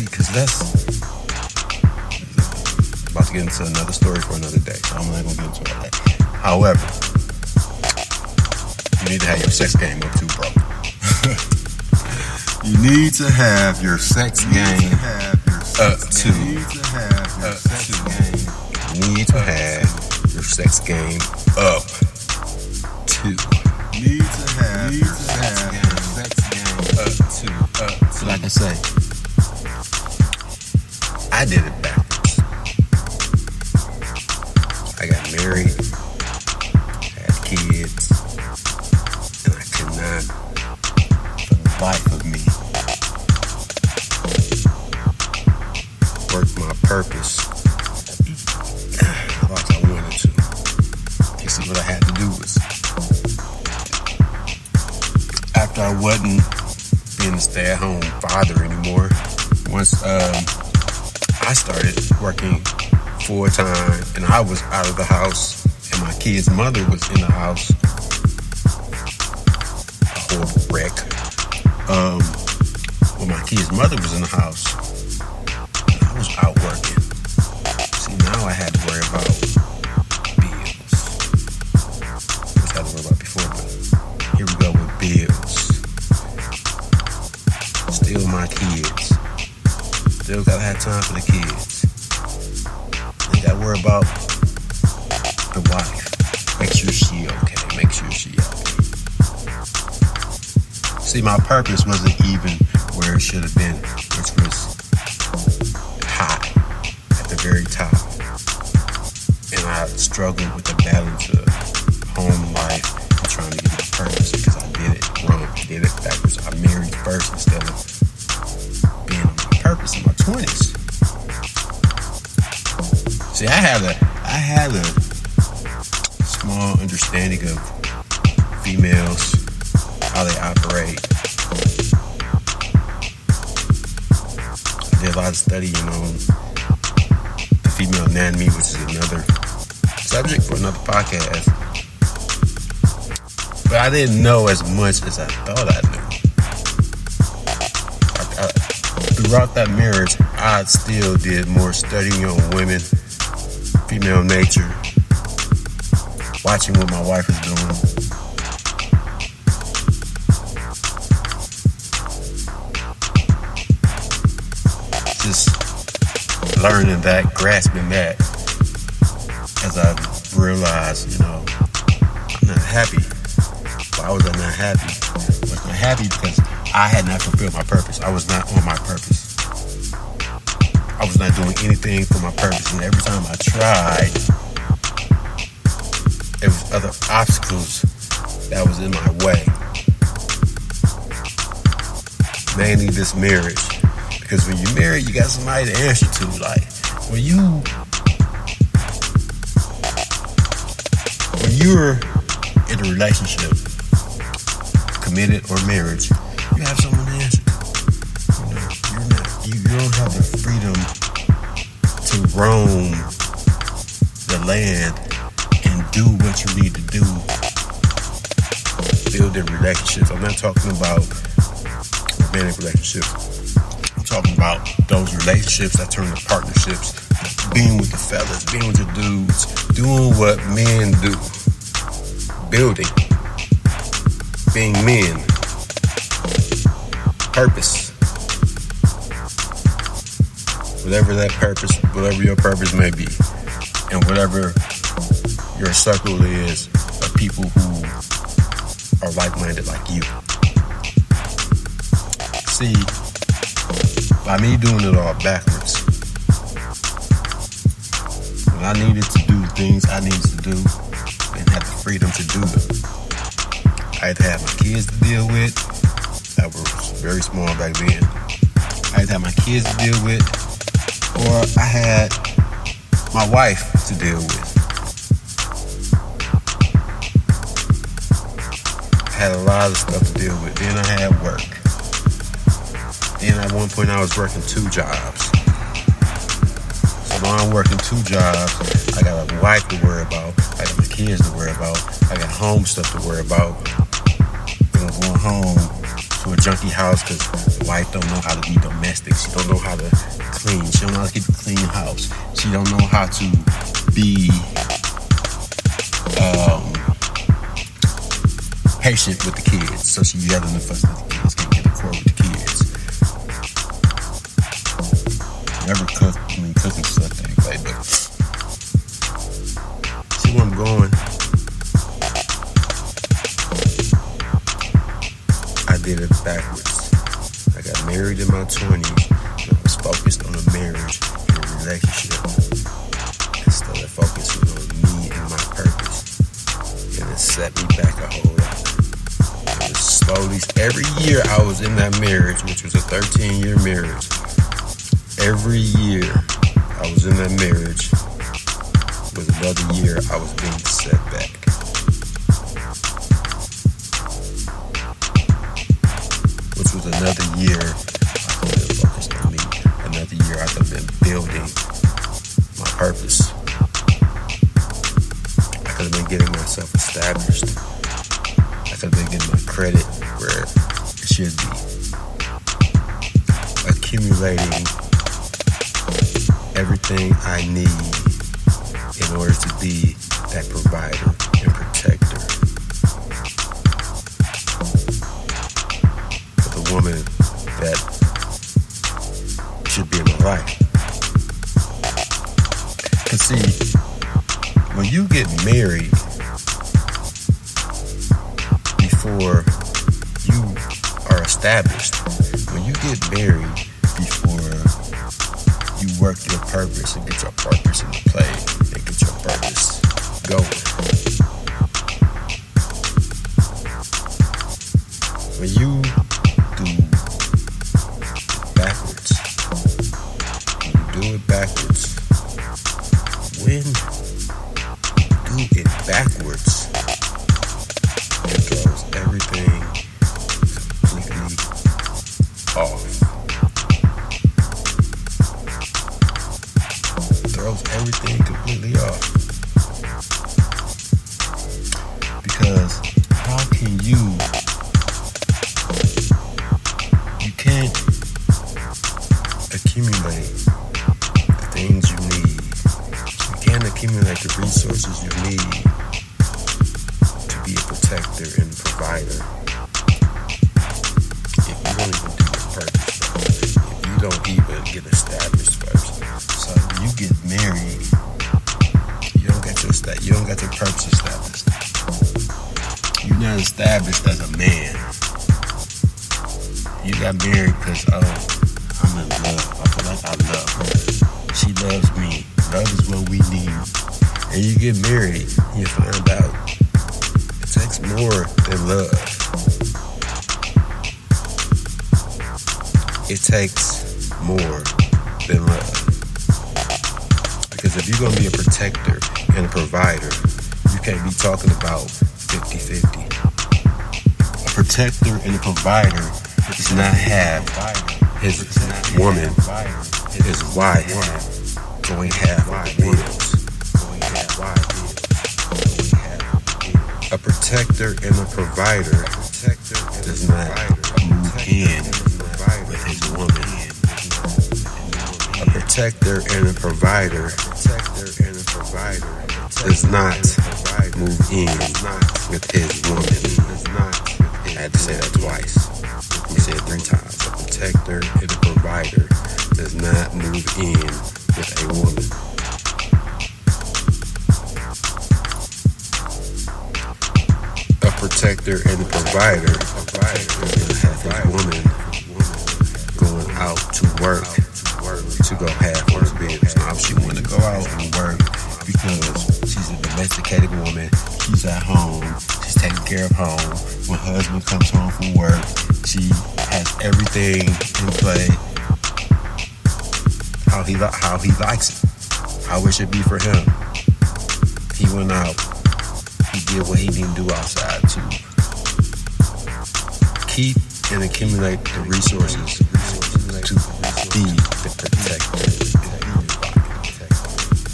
See, because that's about to get into another story for another day, so I'm not gonna get into all that. However, you need to have your sex game up too, bro. You need to have your sex game up too. You need to have your sex game up too. Need to have your sex game up too. So like I say, I did it backwards. I got married, had kids, and I could not, for the life of me, work my purpose like I wanted to. You see, what I had to do was, after I wasn't being a stay-at-home father anymore, once I started working full-time and I was out of the house and my kid's mother was in the house, a horrible wreck. When my kid's mother was in the house, I was out working. See, now I had to worry about bills. I had to worry about before, but here we go with bills. Still my kids. Still gotta have time for the kids. They gotta worry about the wife. Make sure she okay. See, my purpose wasn't even where it should have been, which was high at the very top. And I struggled with the balance of home life and trying to get my purpose because I did it wrong. I did it backwards. I married first instead of being on my purpose in my 20s. See, I had a small understanding of females, how they operate. I did a lot of studying on the female anatomy, which is another subject for another podcast. But I didn't know as much as I thought I knew. Throughout that marriage, I still did more studying on women, female nature, watching what my wife was doing. Just learning that, grasping that, as I realized, I'm not happy. Why was I not happy? I was not happy because I had not fulfilled my purpose. I was not on my purpose. I was not doing anything for my purpose. And every time I tried, there was other obstacles that was in my way. Mainly this marriage. Because when you're married, you got somebody to answer to. Like, when you're in a relationship, committed or marriage, you have someone to answer to. You don't have the freedom to roam the land and do what you need to do. Building relationships. I'm not talking about romantic relationships. I'm talking about those relationships that turn to partnerships. Being with the fellas, being with the dudes, doing what men do. Building. Being men. Purpose. Whatever that purpose, whatever your purpose may be, and whatever your circle is of people who are like-minded like you. See, by me doing it all backwards, when I needed to do the things I needed to do and had the freedom to do them, I had to have my kids to deal with that were very small back then. I had to have my kids to deal with, or I had my wife to deal with. I had a lot of stuff to deal with. Then I had work. Then at one point I was working 2 jobs. So now I'm working 2 jobs. I got a wife to worry about. I got my kids to worry about. I got home stuff to worry about. I'm going home to a junkie house because the wife don't know how to be domestic. She don't know how to know how to keep a clean house. She don't know how to be patient with the kids. So she yelling and fussing at the kids, can't get a core with the kids. Never cook. I mean, cooking sucked anyway, but see where I'm going. I did it backwards. I got married in my 20s. And I was focused on a marriage and a relationship instead of focusing on me and my purpose. And it set me back a whole lot. It was slowly, every year I was in that marriage, which was a 13-year marriage. Every year I was in that marriage was another year I was being set back. Which was another year I could have been focused on me. Another year I could have been building my purpose. I could have been getting myself established. I could have been getting my credit where it should be. Accumulating everything I need in order to be that provider and protector for the woman that should be in my life. Cause see, when you get married before you are established, when you get married before you work your purpose and get your purpose into play and get your purpose going. When you do it backwards, when you do it backwards, when you do it backwards, it throws everything completely off. Throws everything completely off. Because how can you can't accumulate the things you need. You can't accumulate the resources you need to be a protector and provider if you don't even do your purpose first, if you don't even get established first. So when you get married, you don't got your purpose established. You're not established as a man. You got married because, I'm in love. I feel like I love her. She loves me. Love is what we need. And you get married, you find out it takes more than love. It takes more than love. Because if you're going to be a protector and a provider, you can't be talking about 50-50. A protector and a provider does not have his woman, his wife, going half of the bills. A protector and a provider does not move in with his woman. A protector and a provider does not move in with his woman. I had to say that twice. We said it 3 times. A protector and a provider does not move in with a woman. A protector and a provider will have his woman going out to work to go half on the business. Now, if she want to go out and work because she's a domesticated woman, she's at home, she's taking care of home. When husband comes home from work, she has everything in play how he likes it, how it should be for him. He went out, he did what he didn't do outside to keep and accumulate the resources to be the protector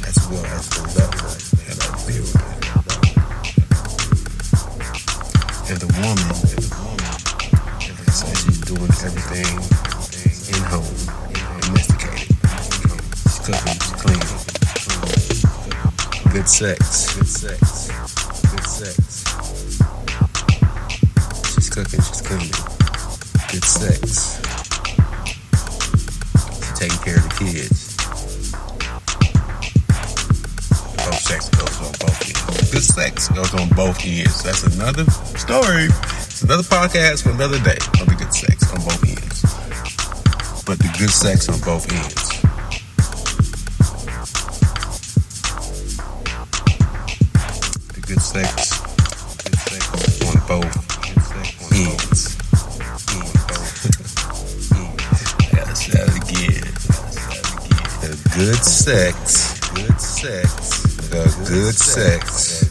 as well as the lover and the builder. And the woman, so she's doing everything in home, domesticated. Good sex. Good sex. Good sex. She's cooking, she's cleaning. Good sex. She's taking care of the kids. Both sex goes on both ends. Good sex goes on both ends. That's another story. It's another podcast for another day on the good sex on both ends. But the good sex on both ends. The good sex on both ends. I gotta say that again. The good sex. The good sex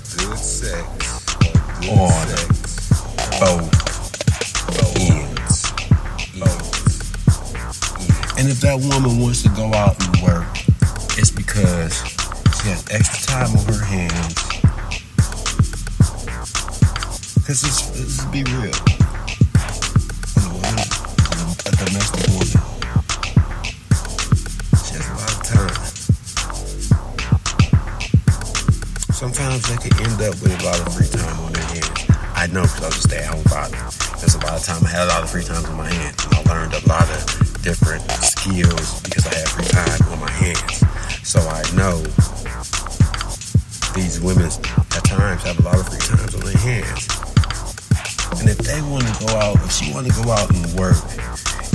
on both ends. And if that woman wants to go out and work, it's because she has extra time on her hands. Because let's be real. A woman, a domestic woman, she has a lot of time. Sometimes they could end up with a lot of free time on their hands. I know because I was a stay-at-home father. There's a lot of time. I had a lot of free time on my hands. And I learned a lot of different skills because I had free time on my hands. So I know these women at times have a lot of free times on their hands. And if they want to go out, if she want to go out and work,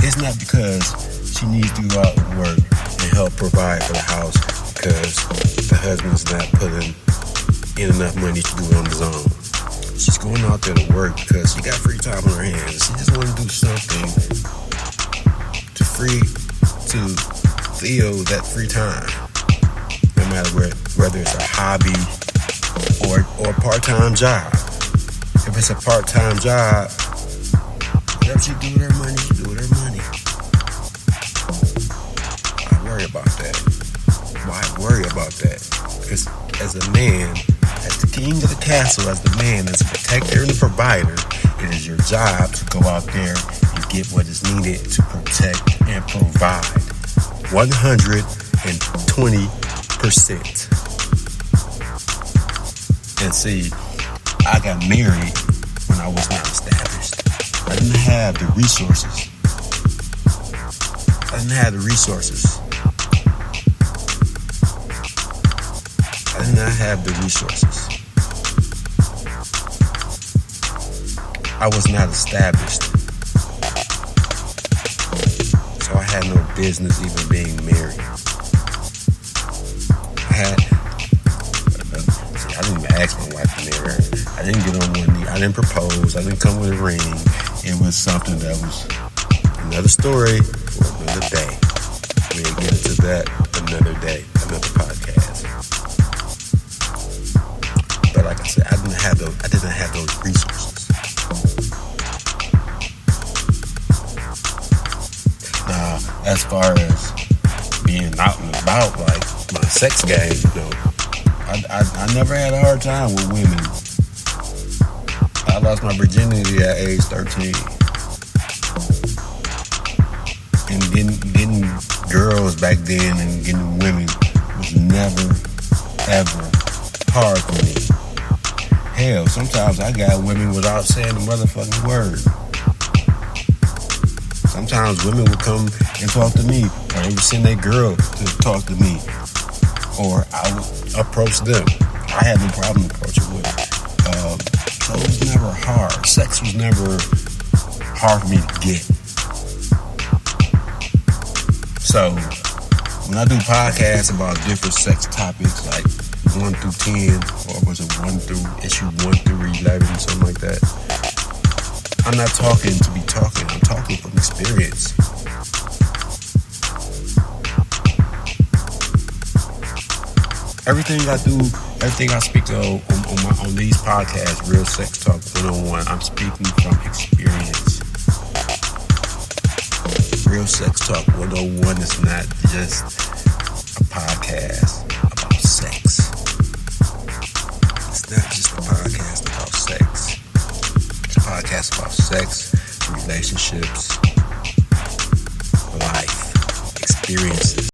it's not because she needs to go out and work and help provide for the house because the husband's not putting in enough money to do it on his own. She's going out there to work because she got free time on her hands. She just want to do something to feel that free time, no matter whether it's a hobby or a part-time job. If it's a part-time job, whatever she do with her money, she do with her money. I worry about that. Why worry about that? Because as a man, as the king of the castle, as the man, as the protector and the provider, it is your job to go out there and get what is needed to protect and provide 120%. And see, I got married when I was not established. I didn't have the resources. I did not have the resources. I was not established. So I had no business even being married. I didn't even ask my wife to marry her. I didn't get on one knee. I didn't propose. I didn't come with a ring. It was something that was another story for another day. We'll get into that another day, another podcast. But like I said, I didn't have those resources. Now, as far as being out and about, like my sex game, I never had a hard time with women. I lost my virginity at age 13. And getting girls back then and getting women was never, ever hard for me. Hell, sometimes I got women without saying the motherfucking word. Sometimes women would come and talk to me, or they would send their girl to talk to me, or I would approach them. I had no problem approaching women. So it was never hard. Sex was never hard for me to get. So when I do podcasts about different sex topics, like 1 through 10, or was it issue 1 through 11, something like that, I'm not talking to be talking. I'm talking from experience. Everything I do, everything I speak on these podcasts, Real Sex Talk 101, I'm speaking from experience. Real Sex Talk 101 is not just a podcast about sex. It's not just a podcast about sex. It's a podcast about sex, relationships, life, experiences.